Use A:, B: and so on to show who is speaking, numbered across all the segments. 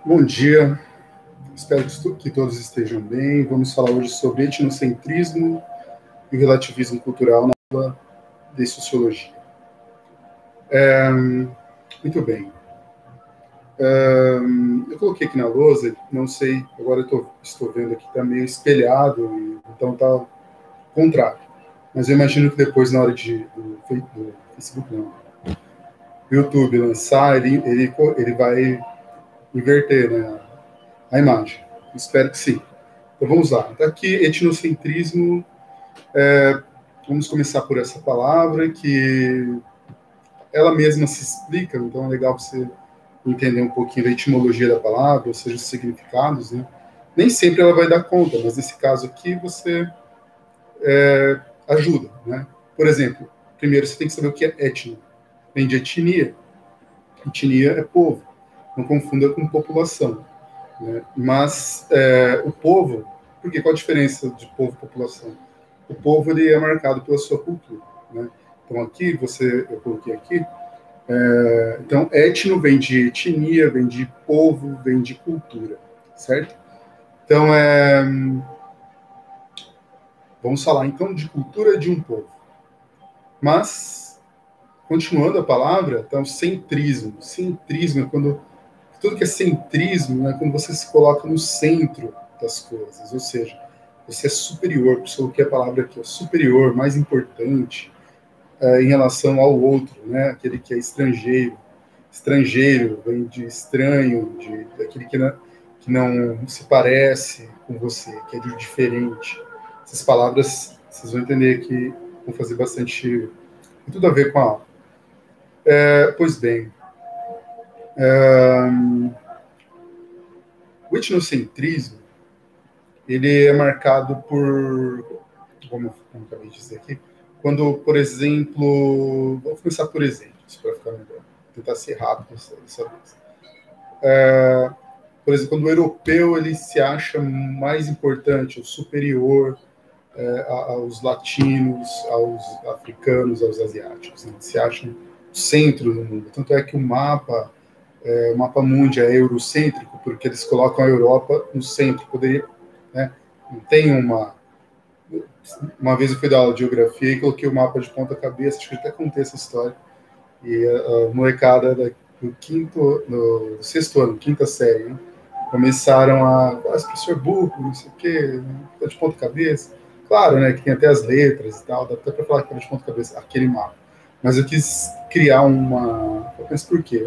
A: Bom dia, espero que todos estejam bem. Vamos falar hoje sobre etnocentrismo e o relativismo cultural na aula de sociologia. Muito bem. Eu coloquei aqui na lousa, não sei, agora estou vendo aqui, está meio espelhado, então está ao contrário. Mas eu imagino que depois, na hora do Facebook, não, do YouTube lançar, ele vai inverter, né, a imagem. Espero que sim. Então vamos lá. Está aqui etnocentrismo. Vamos começar por essa palavra que ela mesma se explica, então é legal você entender um pouquinho da etimologia da palavra, ou seja, os significados, né? Nem sempre ela vai dar conta, mas nesse caso aqui você ajuda, né? Por exemplo, primeiro você tem que saber o que é etno. Vem de etnia. Etnia é povo. Não confunda com população. Né? Mas o povo, porque qual a diferença de povo e população? O povo ele é marcado pela sua cultura. Né? Então aqui, eu coloquei aqui, então etno vem de etnia, vem de povo, vem de cultura, certo? Então, vamos falar então de cultura de um povo. Mas, continuando a palavra, então centrismo. Centrismo é quando tudo que é centrismo, né, quando você se coloca no centro das coisas, ou seja, você é superior, pessoal, que é a palavra aqui, é superior, mais importante em relação ao outro, né, aquele que é estrangeiro. Estrangeiro vem de estranho, daquele que não se parece com você, que é de diferente. Essas palavras, vocês vão entender que vão fazer bastante, tem tudo a ver com a aula. Pois bem, o etnocentrismo, ele é marcado por, como acabei de dizer aqui, quando, por exemplo, vou começar por exemplos, para ficar melhor, vou tentar ser rápido dessa vez. Por exemplo, quando o europeu ele se acha mais importante, ou superior aos latinos, aos africanos, aos asiáticos, né? Se acham centro do mundo. Tanto é que o mapa mundi é eurocêntrico, porque eles colocam a Europa no centro. Poderia, né? Não tem uma vez eu fui dar aula de geografia e coloquei o mapa de ponta cabeça, acho que até contei essa história, e a molecada do sexto ano, quinta série, né? Começaram esse professor burro, não sei o quê, tá de ponta cabeça. Claro, né, que tem até as letras e tal, dá até para falar que tá de ponta cabeça, aquele mapa. Mas eu quis criar eu penso por quê?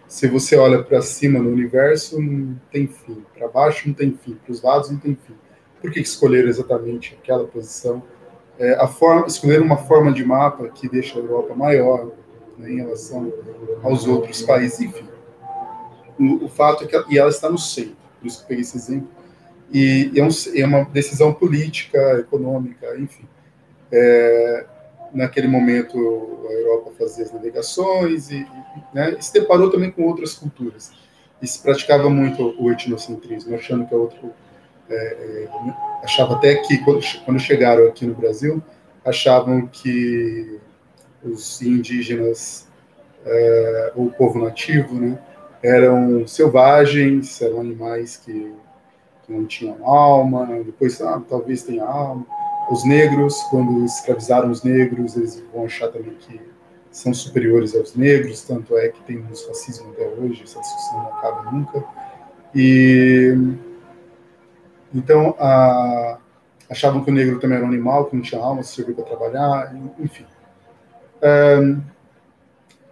A: Se você olha para cima no universo, não tem fim. Para baixo não tem fim. Para os lados não tem fim. Por que escolheram exatamente aquela posição? Escolheram uma forma de mapa que deixa a Europa maior, né, em relação aos outros países. Enfim, o fato é que ela está no centro. Por isso que eu peguei esse exemplo. E é uma decisão política, econômica, enfim. Naquele momento, a Europa fazia as navegações né, e se deparou também com outras culturas. E se praticava muito o etnocentrismo, achando que a outra... achava até que, quando chegaram aqui no Brasil, achavam que os indígenas, ou o povo nativo, né, eram selvagens, eram animais que não tinham alma, depois, talvez tenha alma. Os negros, quando escravizaram os negros, eles vão achar também que são superiores aos negros, tanto é que tem uns racismo até hoje, essa discussão não acaba nunca. E então achavam que o negro também era um animal, que não tinha alma, se servia para trabalhar, enfim.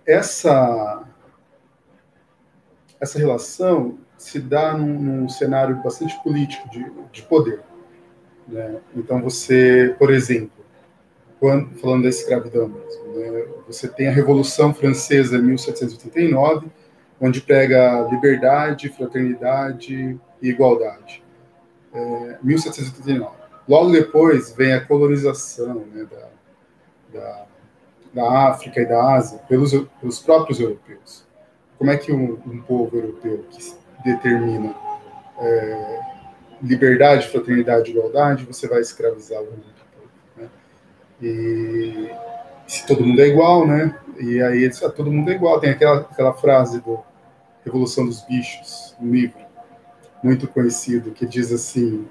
A: Essa relação se dá num cenário bastante político de poder. Né? Então você, por exemplo, falando da escravidão mesmo, né? Você tem a Revolução Francesa em 1789, onde prega liberdade, fraternidade e igualdade. 1789. Logo depois vem a colonização, né, da África e da Ásia pelos próprios europeus. Como é que um povo europeu que determina liberdade, fraternidade e igualdade, você vai escravizar o mundo? Né? E se todo mundo é igual, né? E aí todo mundo é igual. Tem aquela frase Revolução dos Bichos, um livro muito conhecido, que diz assim,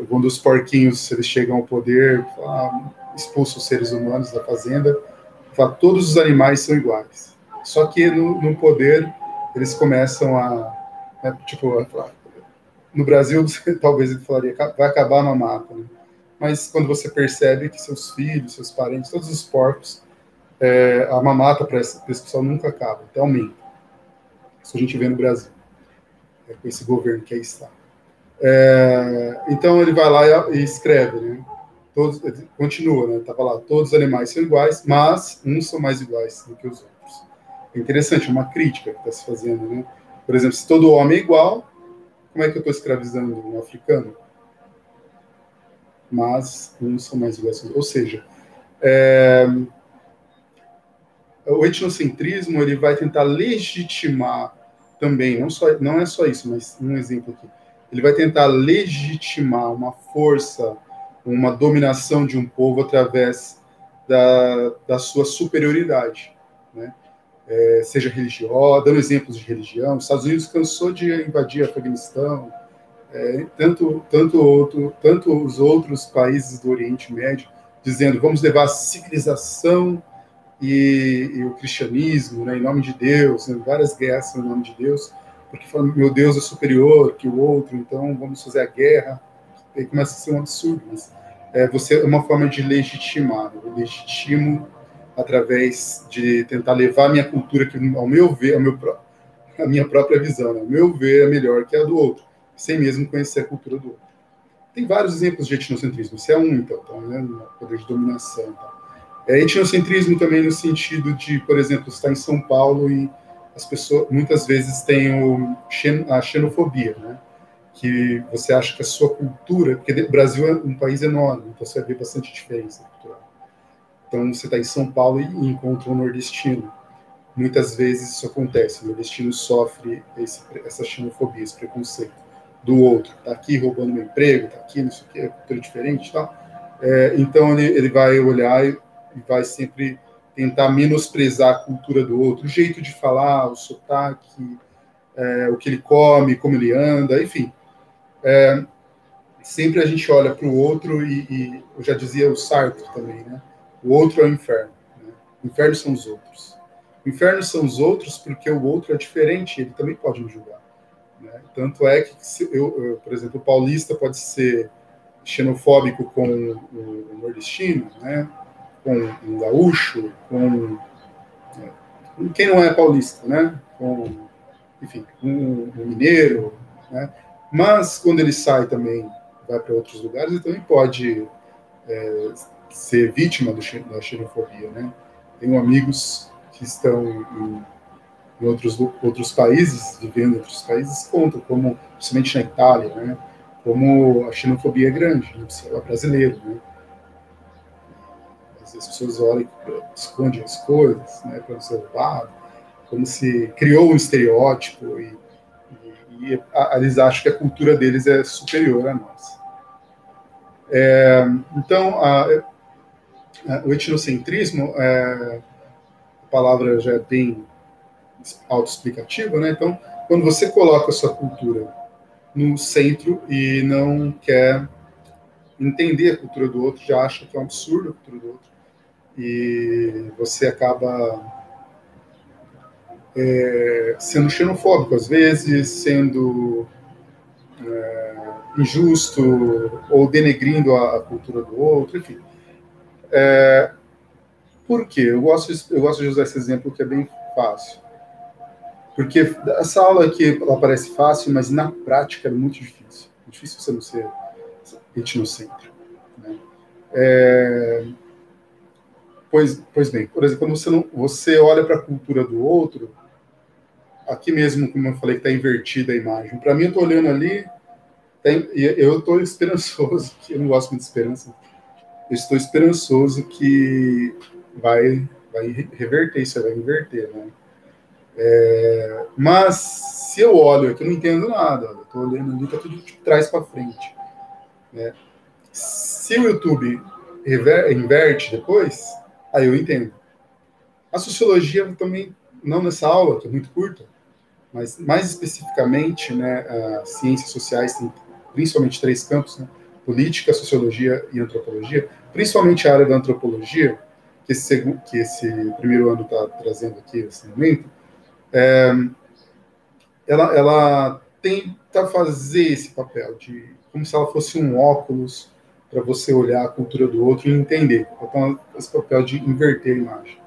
A: quando os porquinhos eles chegam ao poder, expulsam os seres humanos da fazenda, todos os animais são iguais. Só que no poder, eles começam a falar, no Brasil, talvez ele falaria, vai acabar a mamata, né? Mas quando você percebe que seus filhos, seus parentes, todos os porcos, a mamata para esse pessoal nunca acaba, até aumenta. Isso a gente vê no Brasil, com esse governo que aí está. Então ele vai lá e escreve, né? Continua, né? Tava lá, todos os animais são iguais, mas uns são mais iguais do que os outros. É interessante, uma crítica que está se fazendo, né? Por exemplo, se todo homem é igual, como é que eu estou escravizando um africano? Mas uns são mais iguais. Ou seja, o etnocentrismo ele vai tentar legitimar também, não é só isso, mas um exemplo aqui. Ele vai tentar legitimar uma força, uma dominação de um povo através da sua superioridade, né? Seja religiosa, dando exemplos de religião. Os Estados Unidos cansou de invadir Afeganistão, tanto os outros países do Oriente Médio, dizendo vamos levar a civilização e o cristianismo, né, em nome de Deus, né, várias guerras em nome de Deus, porque falam, meu Deus é superior que o outro, então vamos fazer a guerra. Aí começa a ser um absurdo, mas é uma forma de legitimar. Eu legitimo através de tentar levar a minha cultura, que ao meu ver, a minha própria visão, né, ao meu ver, é melhor que a do outro, sem mesmo conhecer a cultura do outro. Tem vários exemplos de etnocentrismo, isso é um, então, né, no poder de dominação. Então. Etnocentrismo também no sentido de, por exemplo, estar em São Paulo e as pessoas muitas vezes têm a xenofobia, né? Que você acha que a sua cultura, porque o Brasil é um país enorme, então você vê bastante diferença cultural. Então você está em São Paulo e encontra um nordestino. Muitas vezes isso acontece, o nordestino sofre essa xenofobia, esse preconceito do outro. Está aqui roubando meu emprego, está aqui, não sei o que, é cultura diferente e tal. Então ele vai olhar e vai sempre tentar menosprezar a cultura do outro, o jeito de falar, o sotaque, o que ele come, como ele anda, enfim. Sempre a gente olha para o outro e eu já dizia o Sartre também, né? O outro é o inferno. Né? O inferno são os outros. O inferno são os outros porque o outro é diferente, ele também pode me julgar. Né? Tanto é que, por exemplo, o paulista pode ser xenofóbico com o nordestino, né? Com um gaúcho, com quem não é paulista, né? Enfim, um mineiro, né? Mas quando ele sai também, vai para outros lugares, ele também pode ser vítima da xenofobia, né? Tenho amigos que estão em outros países, vivendo em outros países, contam como, principalmente na Itália, né? Como a xenofobia é grande, não precisa falar brasileiro, né? As pessoas olham, escondem as coisas, né, para não ser roubado, como se criou um estereótipo e eles acham que a cultura deles é superior à nossa. Então, o etnocentrismo, a palavra já é bem autoexplicativa, né? Então, quando você coloca a sua cultura no centro e não quer entender a cultura do outro, já acha que é um absurdo a cultura do outro, e você acaba sendo xenofóbico às vezes, sendo injusto ou denegrindo a cultura do outro, enfim. Por quê? Eu gosto de usar esse exemplo que é bem fácil. Porque essa aula aqui ela parece fácil, mas na prática é muito difícil. É difícil você não ser etnocêntrico. Né? Pois bem, por exemplo, quando você olha para a cultura do outro, aqui mesmo, como eu falei, que está invertida a imagem. Para mim, eu estou olhando ali, e eu estou esperançoso, que eu não gosto muito de esperança, eu estou esperançoso que vai reverter isso, vai inverter, né? Mas se eu olho aqui, eu não entendo nada, eu estou olhando ali, está tudo de trás para frente. Né? Se o YouTube inverte depois, aí eu entendo. A sociologia também, não nessa aula, que é muito curta, Mas, mais especificamente, né, as ciências sociais têm principalmente 3 campos, né, política, sociologia e antropologia, principalmente a área da antropologia, que esse primeiro ano está trazendo aqui, esse momento, ela tenta fazer esse papel de como se ela fosse um óculos para você olhar a cultura do outro e entender. Então, esse papel de inverter a imagem.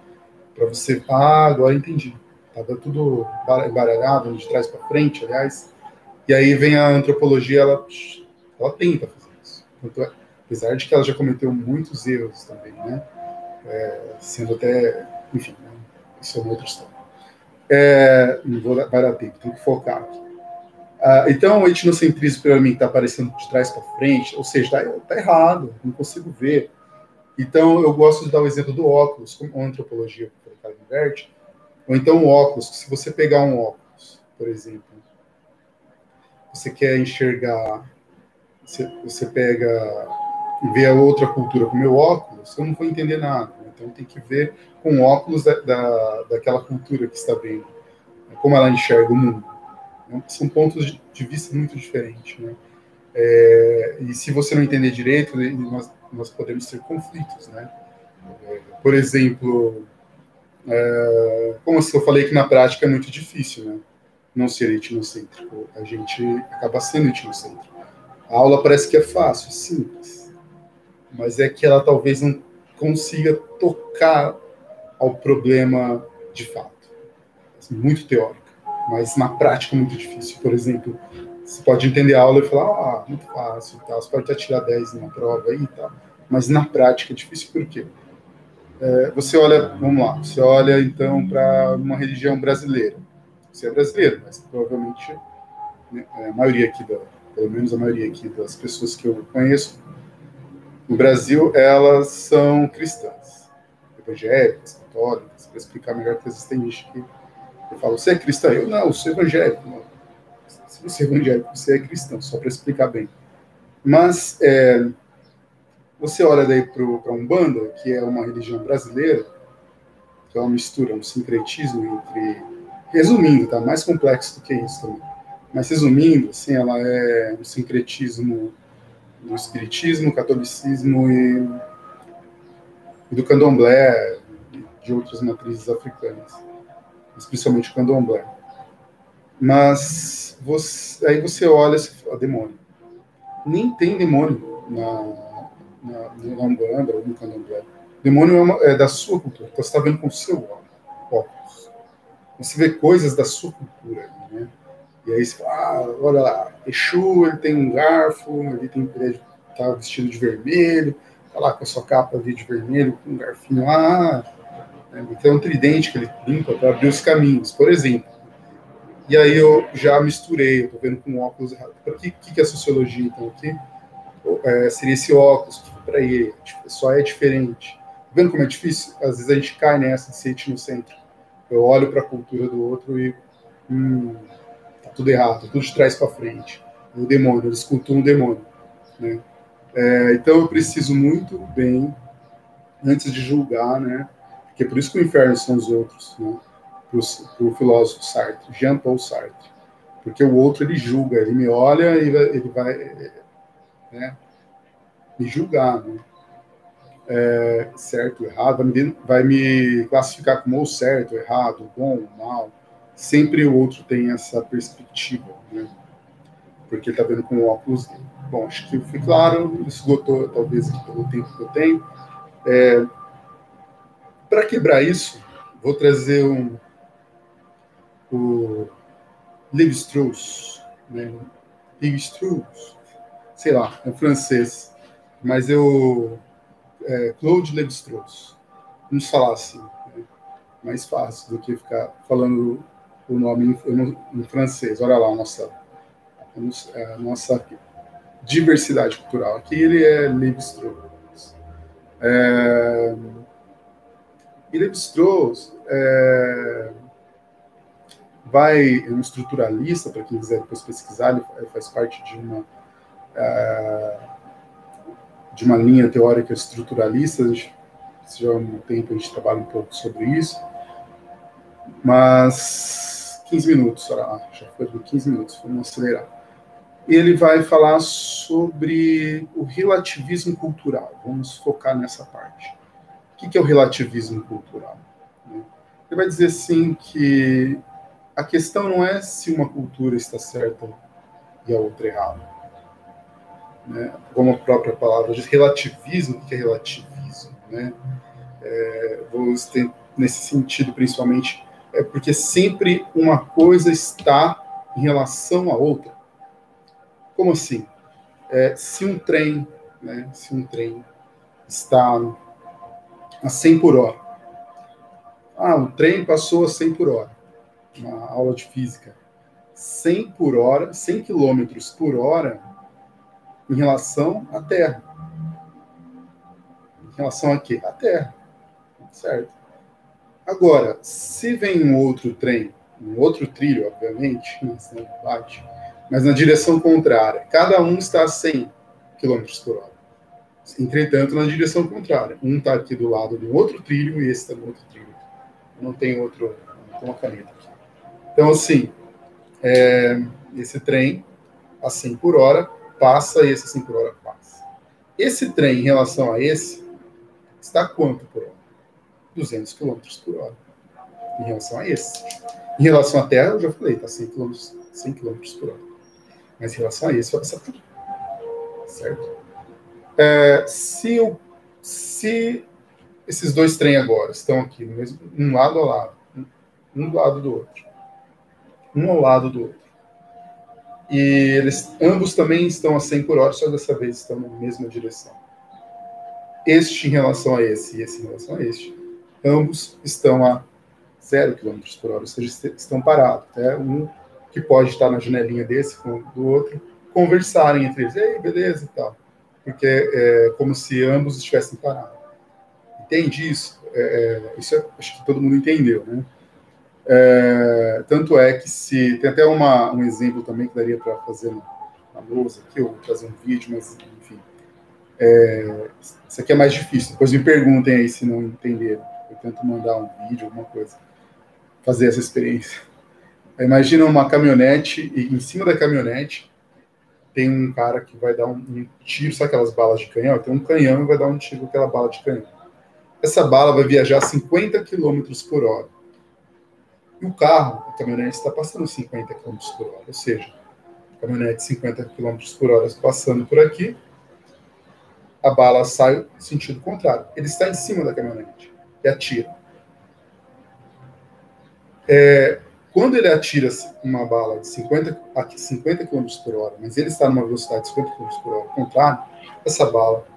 A: Para você, agora entendi. Estava tudo embaralhado, de trás para frente, aliás. E aí vem a antropologia, ela tenta fazer isso. Então, apesar de que ela já cometeu muitos erros também, né? Sendo até, enfim, né? Isso é uma outra história. Não vou dar tempo, tenho que focar aqui. Então, o etnocentrismo, para mim, está aparecendo de trás para frente, ou seja, está errado, não consigo ver. Então, eu gosto de dar o exemplo do óculos, como a antropologia, que ela inverte, ou então o óculos, se você pegar um óculos, por exemplo, você quer enxergar, você pega e vê a outra cultura com o meu óculos, eu não vou entender nada. Então, tem que ver com o óculos daquela cultura que está vendo, como ela enxerga o mundo. São pontos de vista muito diferentes, né? E se você não entender direito, nós podemos ter conflitos, né? Por exemplo, como assim, eu falei que na prática é muito difícil, né? Não ser etnocêntrico. A gente acaba sendo etnocêntrico. A aula parece que é fácil, simples, mas é que ela talvez não consiga tocar ao problema de fato. Assim, muito teórico, mas na prática é muito difícil. Por exemplo, você pode entender a aula e falar, muito fácil e tal, você pode até tirar 10 numa prova aí e tal, mas na prática é difícil por quê? Você olha, vamos lá, você olha então para uma religião brasileira. Você é brasileiro, mas provavelmente, né, a maioria aqui, pelo menos a maioria aqui das pessoas que eu conheço, no Brasil, elas são cristãs, evangélicas, católicas. Para explicar melhor que existem gente que eu falo, você é cristão? Eu não, sou evangélico. Não. Se você é evangélico, você é cristão, só para explicar bem. Mas você olha daí para a Umbanda, que é uma religião brasileira, que é uma mistura, um sincretismo entre... Resumindo, tá? Mais complexo do que isso também. Mas resumindo, assim, ela é um sincretismo do espiritismo, catolicismo e do candomblé, e de outras matrizes africanas, especialmente o candomblé. Mas aí você olha e fala, demônio. Nem tem demônio na Umbanda ou no candomblé. Demônio é da sua cultura, então você está vendo com o seu óculos. Você vê coisas da sua cultura, né? E aí você fala, olha lá, Exu, ele tem um garfo, ele tá vestido de vermelho, tá lá com a sua capa ali de vermelho, com um garfinho lá, né? Tem um tridente que ele limpa para abrir os caminhos, por exemplo. E aí eu já misturei, eu tô vendo com óculos errado. Para que é a sociologia, então, aqui? Seria esse óculos, para ele, só é diferente. Tá vendo como é difícil? Às vezes a gente cai nessa de ser etnocêntrico. Eu olho para a cultura do outro e tá tudo errado, tudo de trás para frente. O demônio, eles cultuam o demônio, né? Então eu preciso muito bem, antes de julgar, né? Porque é por isso que o inferno são os outros, né? Para o filósofo Sartre, Jean-Paul Sartre. Porque o outro, ele julga, ele me olha e ele vai, né, me julgar, né? Certo, errado, vai me classificar como ou certo, errado, bom, mal. Sempre o outro tem essa perspectiva, né? Porque ele está vendo com o óculos dele. Bom, acho que fui claro, esgotou talvez aqui pelo tempo que eu tenho. Para quebrar isso, vou trazer o Lévi-Strauss, né? Lévi-Strauss, sei lá, é francês, mas Claude Lévi-Strauss. Vamos falar assim, né? Mais fácil do que ficar falando o nome em francês. Olha lá a nossa diversidade cultural. Aqui ele é Lévi-Strauss. E Lévi-Strauss é um estruturalista, para quem quiser depois pesquisar, ele faz parte de uma linha teórica estruturalista. Já há um tempo a gente trabalha um pouco sobre isso, mas 15 minutos, já foi de 15 minutos, vamos acelerar. Ele vai falar sobre o relativismo cultural. Vamos focar nessa parte. O que é o relativismo cultural? Ele vai dizer, assim, que a questão não é se uma cultura está certa e a outra errada. Né? Como a própria palavra diz, relativismo, o que é relativismo? Né? Nesse sentido, principalmente, é porque sempre uma coisa está em relação à outra. Como assim? Se um trem está a 100 por hora, o trem passou a 100 por hora, uma aula de física, 100 por hora, 100 quilômetros por hora em relação à Terra. Em relação a quê? À Terra, certo? Agora, se vem um outro trem, um outro trilho, obviamente, não bate, mas na direção contrária, cada um está a 100 km por hora. Entretanto, na direção contrária. Um está aqui do lado do outro trilho e esse está no outro trilho. Não tem uma caneta aqui. Então, assim, esse trem a 100 por hora passa e esse 100 por hora passa. Esse trem, em relação a esse, está a quanto por hora? 200 km por hora. Em relação a esse. Em relação à Terra, eu já falei, está 100 km por hora. Mas em relação a esse, vai passar tudo. Certo? Se esses dois trens agora estão aqui, no mesmo, um lado ao lado, um do lado do outro, um ao lado do outro, e eles ambos também estão a 100 por hora, só dessa vez estão na mesma direção. Este em relação a esse e esse em relação a este, ambos estão a 0 km por hora, ou seja, estão parados. Um que pode estar na janelinha desse com do outro, conversarem entre eles, ei, beleza e tal. Porque é como se ambos estivessem parados. Entende isso? Isso acho que todo mundo entendeu, né? Tanto é que se... Tem até um exemplo também que daria para fazer na lousa aqui, ou fazer um vídeo, mas enfim. Isso aqui é mais difícil. Depois me perguntem aí se não entenderam. Eu tento mandar um vídeo, alguma coisa. Fazer essa experiência. Imagina uma caminhonete e em cima da caminhonete tem um cara que vai dar um tiro, sabe aquelas balas de canhão? Tem um canhão e vai dar um tiro com aquela bala de canhão. Essa bala vai viajar a 50 km por hora. E o carro, a caminhonete, está passando 50 km por hora. Ou seja, a caminhonete 50 km por hora passando por aqui, a bala sai no sentido contrário. Ele está em cima da caminhonete e atira. Quando ele atira uma bala de 50 km por hora, mas ele está numa velocidade de 50 km por hora, ao contrário, essa bala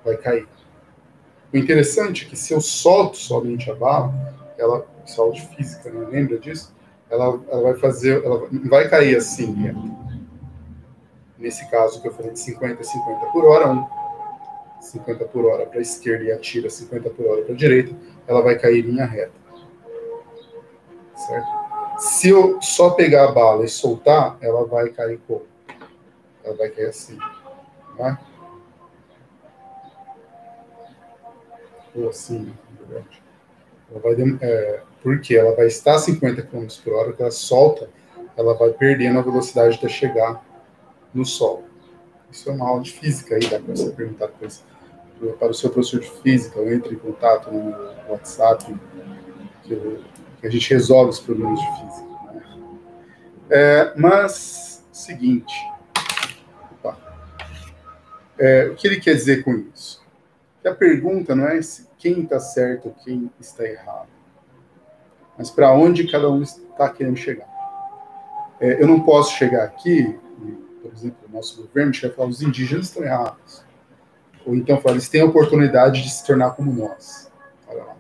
A: vai cair. O interessante é que se eu solto somente a bala, isso é aula de física, né? Lembra disso? Ela não vai cair assim, né? Nesse caso que eu falei de 50 por hora, 50 por hora para a esquerda e atira 50 por hora para a direita, ela vai cair em linha reta. Certo? Se eu só pegar a bala e soltar, ela vai cair como? Ela vai cair assim. Não é? Ou assim, na verdade. Porque ela vai estar a 50 km por hora, que ela solta, ela vai perdendo a velocidade até chegar no Sol. Isso é uma aula de física aí, dá para você perguntar depois para o seu professor de física, ou entre em contato no WhatsApp, que a gente resolve os problemas de física. Né? Mas, seguinte, o que ele quer dizer com isso? Que a pergunta não é quem está certo ou quem está errado, mas para onde cada um está querendo chegar. Eu não posso chegar aqui, por exemplo, o nosso governo chega a falar os indígenas estão errados. Ou então falar, eles têm a oportunidade de se tornar como nós. Olha lá.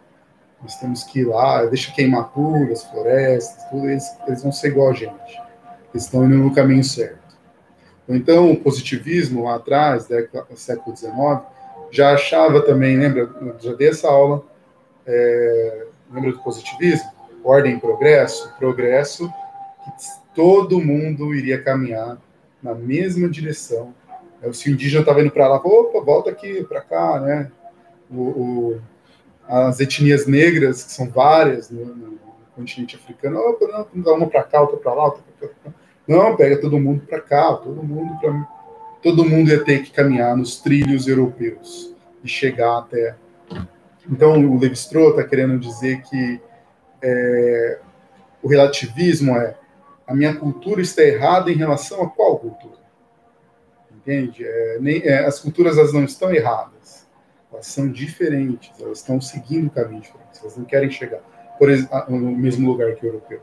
A: Nós temos que ir lá, deixa queimar tudo, as florestas, tudo, eles vão ser igual a gente. Eles estão indo no caminho certo. Ou então, o positivismo, lá atrás, do século XIX, já achava também, lembra, já dei essa aula, lembra do positivismo? Ordem e progresso, que todo mundo iria caminhar na mesma direção. Se o indígena estava indo para lá, opa, volta aqui, para cá, né? As etnias negras, que são várias no continente africano, opa, não, dá uma para cá, outra para lá, outra para cá. Não, pega todo mundo para cá, todo mundo ia ter que caminhar nos trilhos europeus e chegar até. Então, o Levi-Strauss está querendo dizer que o relativismo a minha cultura está errada em relação a qual cultura? Entende? As culturas elas não estão erradas, elas são diferentes, elas estão seguindo caminhos diferentes, elas não querem chegar no mesmo lugar que o europeu.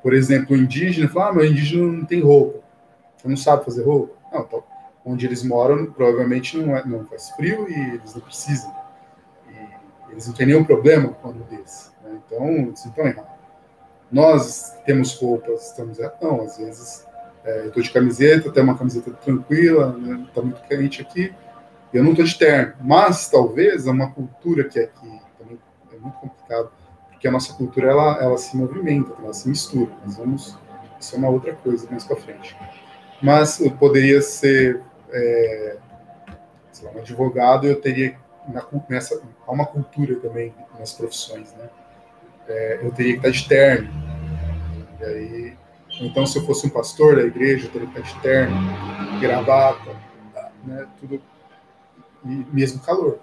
A: Por exemplo, o indígena fala, mas o indígena não tem roupa, não sabe fazer roupa. Não, então, onde eles moram, provavelmente não faz frio e eles não precisam. E eles não têm nenhum problema com um desse. Né? Então, eles não estão errados. Nós temos roupas, estamos errados. Não, às vezes, eu estou de camiseta, até uma camiseta tranquila, né? Está muito quente aqui, eu não estou de terno. Mas, talvez, é uma cultura que aqui também é muito complicado, porque a nossa cultura, ela se movimenta, ela se mistura. Isso é uma outra coisa mais para frente. Mas eu poderia ser um advogado, eu teria há uma cultura também nas profissões, né? Eu teria que estar de terno. E aí, então, se eu fosse um pastor da igreja, eu teria que estar de terno, gravata, né? Tudo, e mesmo calor.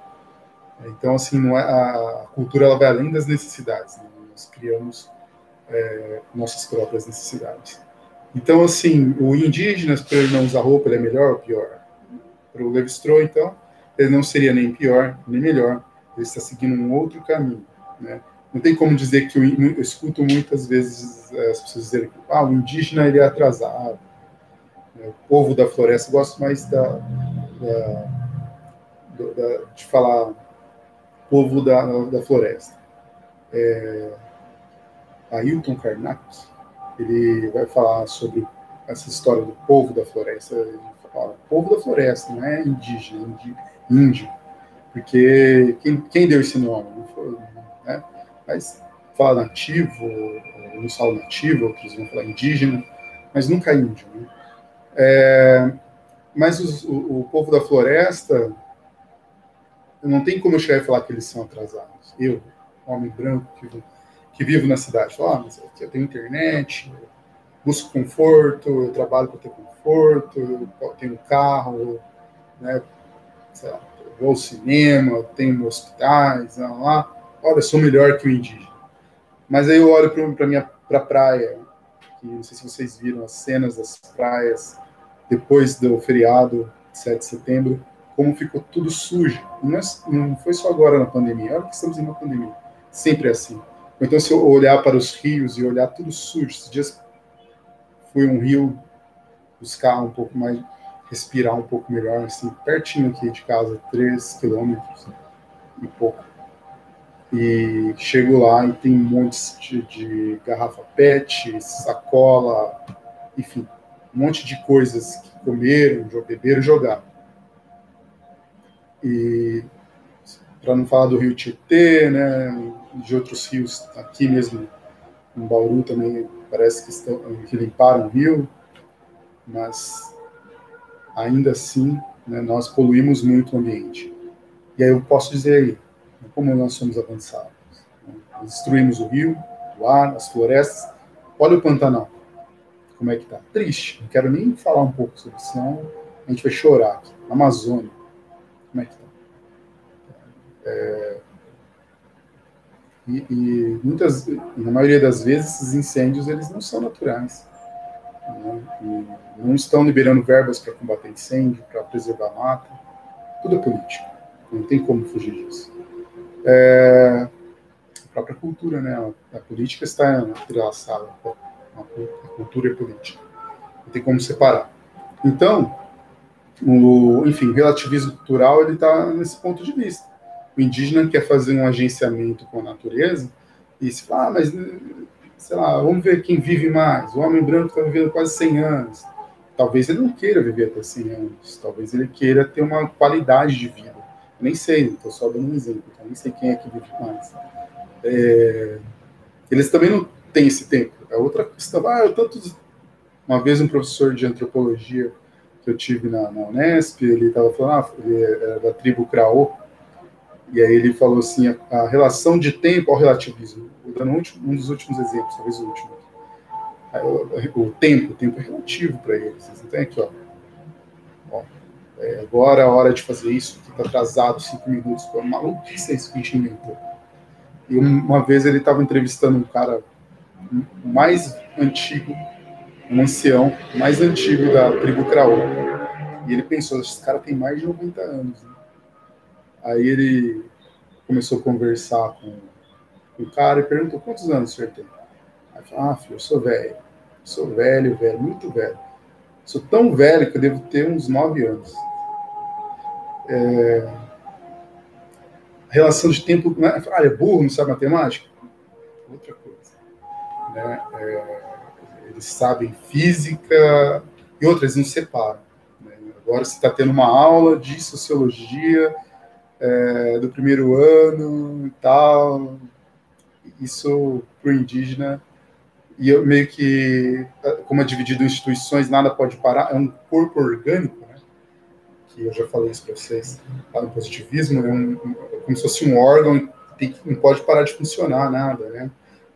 A: Então, assim, não a cultura ela vai além das necessidades, né? Nós criamos nossas próprias necessidades. Então, assim, o indígena, para ele não usar roupa, ele é melhor ou pior? Para o Levi-Strauss, então, ele não seria nem pior, nem melhor. Ele está seguindo um outro caminho, né? Não tem como dizer que eu escuto muitas vezes as pessoas dizerem que o indígena ele é atrasado. Né? O povo da floresta, eu gosto mais de falar povo da floresta. Ailton Karnak, ele vai falar sobre essa história do povo da floresta. Ele fala, povo da floresta, não é indígena, índio. Porque quem deu esse nome? Não foi, né? Mas fala nativo, uns falam nativo, outros vão falar indígena, mas nunca índio. Né? Mas o povo da floresta, não tem como eu chegar e falar que eles são atrasados. Eu, homem branco, que vivo na cidade, falo, mas eu tenho internet, eu busco conforto, eu trabalho para ter conforto, eu tenho carro, né? Sei lá, eu vou ao cinema, tenho hospitais, lá. Olha, eu sou melhor que o indígena. Mas aí eu olho para a praia, que não sei se vocês viram as cenas das praias depois do feriado de 7 de setembro, como ficou tudo sujo. Não foi só agora na pandemia, olha que estamos em uma pandemia. Sempre é assim. Então, se eu olhar para os rios e olhar tudo sujo, esses dias fui um rio buscar um pouco mais, respirar um pouco melhor, assim, pertinho aqui de casa, 3 quilômetros e pouco. E chego lá e tem um monte de garrafa PET, sacola, enfim, um monte de coisas que comeram, beberam e jogaram. E para não falar do Rio Tietê, né, de outros rios aqui mesmo, em Bauru também parece que limparam o rio, mas ainda assim, né, nós poluímos muito o ambiente. E aí eu posso dizer aí, como nós somos avançados. Né? Nós destruímos o rio, o ar, as florestas. Olha o Pantanal, como é que tá? Triste, não quero nem falar um pouco sobre isso, senão a gente vai chorar aqui. Amazônia, como é que tá? E na maioria das vezes, esses incêndios eles não são naturais. Né? E não estão liberando verbas para combater incêndio, para preservar a mata. Tudo é político. Não tem como fugir disso. A própria cultura, né? A política está entrelaçada com a cultura e a política. Não tem como separar. Então, enfim, o relativismo cultural ele está nesse ponto de vista. O indígena quer fazer um agenciamento com a natureza e se fala, mas, sei lá, vamos ver quem vive mais. O homem branco está vivendo quase 100 anos. Talvez ele não queira viver até 100 anos. Talvez ele queira ter uma qualidade de vida. Eu nem sei, estou só dando um exemplo. Eu nem sei quem é que vive mais. Eles também não têm esse tempo. É outra questão. Uma vez um professor de antropologia que eu tive na Unesp, ele estava falando, ele era da tribo Craô, E aí ele falou assim, a relação de tempo ao relativismo. Vou dando um dos últimos exemplos, talvez o último. O tempo é relativo para eles. Vocês não tem aqui, ó, agora é a hora de fazer isso, que está atrasado 5 minutos. Pô, maluco, o que é isso que a gente inventou? E uma vez ele estava entrevistando um cara mais antigo, um ancião mais antigo da tribo Craô. E ele pensou, esse cara tem mais de 90 anos. Né? Aí ele começou a conversar com o cara e perguntou, quantos anos o senhor tem? Aí falou, filho, eu sou velho. Sou velho, muito velho. Sou tão velho que eu devo ter uns 9 anos. Relação de tempo... Né? É burro, não sabe matemática? Outra coisa. Né? Eles sabem física e outras não separam. Né? Agora você está tendo uma aula de sociologia do primeiro ano e tal. Isso para o indígena, e eu meio que, como é dividido em instituições, nada pode parar, é um corpo orgânico, né? Que eu já falei isso para vocês, lá no positivismo, é como se fosse um órgão que não pode parar de funcionar nada, né?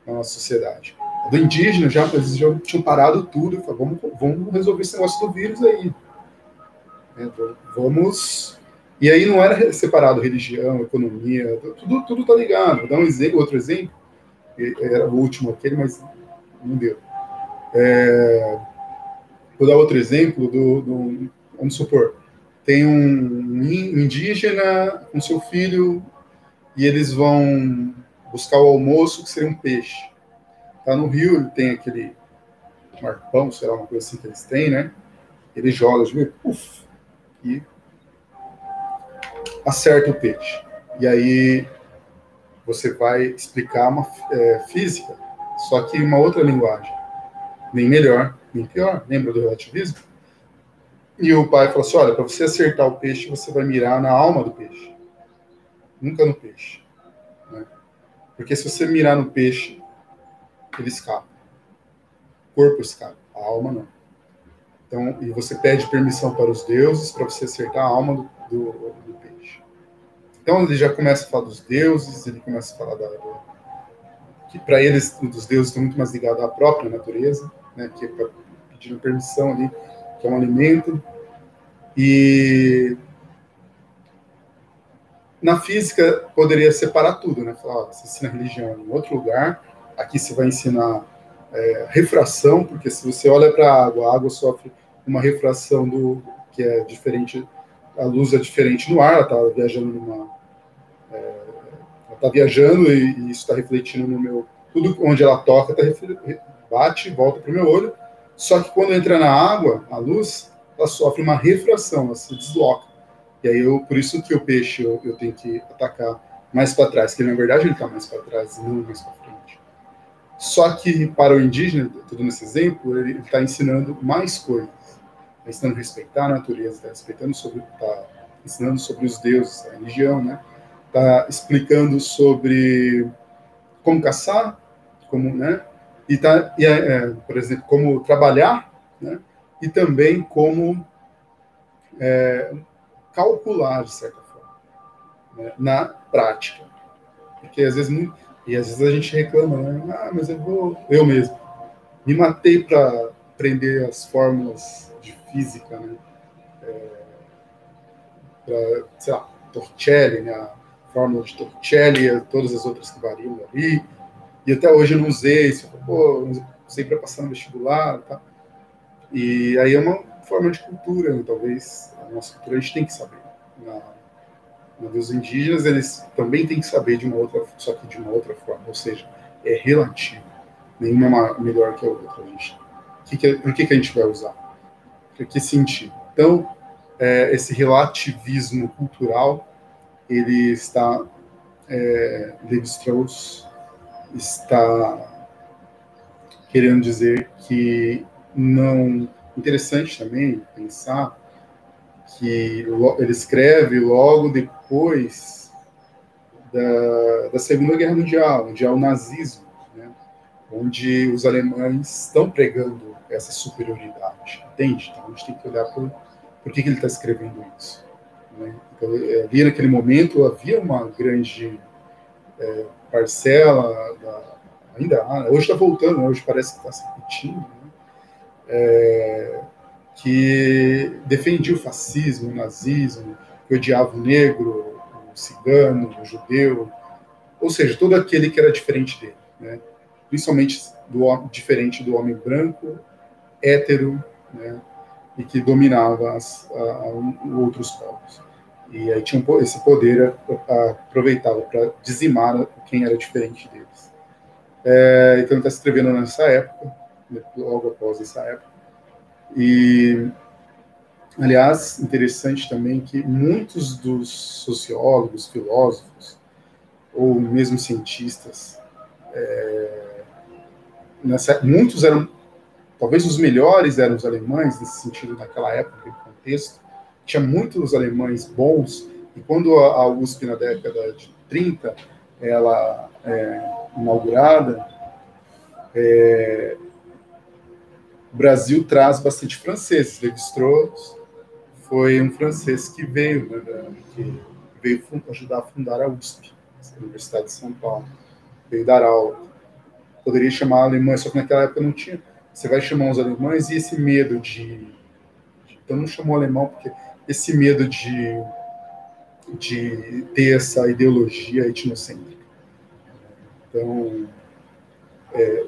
A: Na nossa sociedade. Do indígena, eles já tinham parado tudo, e falaram, vamos resolver esse negócio do vírus aí. Vamos... E aí não era separado religião, economia, tudo tá ligado. Vou dar outro exemplo, era o último aquele, mas não deu. Vou dar outro exemplo vamos supor, tem um indígena com seu filho e eles vão buscar o almoço, que seria um peixe. Tá no rio, ele tem aquele marpão, sei lá, uma coisa assim que eles têm, né? Ele joga, puf, e acerta o peixe. E aí você vai explicar uma física, só que em uma outra linguagem. Nem melhor, nem pior. Lembra do relativismo? E o pai falou assim, olha, para você acertar o peixe, você vai mirar na alma do peixe. Nunca no peixe. Né? Porque se você mirar no peixe, ele escapa. O corpo escapa, a alma não. Então, e você pede permissão para os deuses para você acertar a alma do peixe. Então ele já começa a falar dos deuses, ele começa a falar que para eles, dos deuses, estão muito mais ligados à própria natureza, né, que é pedindo permissão ali, que é um alimento. E na física poderia separar tudo, né? Falar, você ensina religião em outro lugar, aqui você vai ensinar refração, porque se você olha para a água sofre uma refração que é diferente, a luz é diferente no ar, ela está viajando ela está viajando e isso está refletindo no meu, tudo onde ela toca bate e volta para o meu olho, só que quando entra na água, a luz, ela sofre uma refração, ela se desloca. E aí, por isso que o peixe eu tenho que atacar mais para trás, que na verdade ele está mais para trás e não mais para frente. Só que para o indígena, tudo nesse exemplo, ele está ensinando mais coisas. Está ensinando a respeitar a natureza, está ensinando sobre os deuses, a religião, né? Está explicando sobre como caçar, como, né? Por exemplo, como trabalhar, né? E também como calcular, de certa forma, né, na prática. Porque às vezes a gente reclama, né? Mas eu mesmo, me matei para aprender as fórmulas de física, né? Para, sei lá, Torricelli, né? A fórmula de Torricelli, todas as outras que variam ali, e até hoje eu não usei, usei para passar no vestibular, tá? E aí é uma forma de cultura, né? Talvez a nossa cultura a gente tem que saber. Dos indígenas, eles também têm que saber de uma outra, só que de uma outra forma, ou seja, é relativo. Nenhuma é melhor que a outra. Por que a gente vai usar? Para que sentido? Então, esse relativismo cultural, ele está, Levi-Strauss está querendo dizer que não... Interessante também pensar que ele escreve logo depois da Segunda Guerra Mundial, onde há o nazismo, né? Onde os alemães estão pregando essa superioridade, entende? Então a gente tem que olhar por que ele está escrevendo isso. né? Então, ali naquele momento havia uma grande parcela, ainda há, hoje está voltando, né? Hoje parece que está se repetindo, né? Que defendia o fascismo, o nazismo, que odiava o negro, o cigano, o judeu, ou seja, todo aquele que era diferente dele, né? Principalmente diferente do homem branco, hétero, né? E que dominava outros povos. E aí tinha esse poder, aproveitava para dizimar quem era diferente deles. Então ele está escrevendo nessa época, logo após essa época. E, aliás, interessante também que muitos dos sociólogos, filósofos, ou mesmo cientistas, muitos eram, talvez os melhores eram os alemães, nesse sentido, naquela época, naquele contexto. Tinha muitos alemães bons, e quando a USP, na década de 30, ela inaugurada, o Brasil traz bastante franceses. Lévi-Strauss foi um francês que veio, né, que veio ajudar a fundar a USP, a Universidade de São Paulo. Veio dar aula. Poderia chamar alemães, só que naquela época não tinha. Você vai chamar os alemães e esse medo então não chamou alemão, porque esse medo de ter essa ideologia etnocêntrica. Então,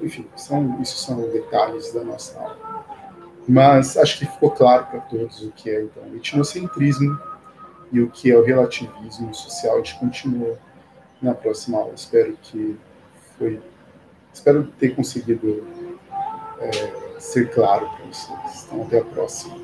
A: enfim, isso são detalhes da nossa aula. Mas acho que ficou claro para todos o que é, então, o etnocentrismo e o que é o relativismo social. A gente continua na próxima aula. Espero ter conseguido ser claro para vocês. Então, até a próxima.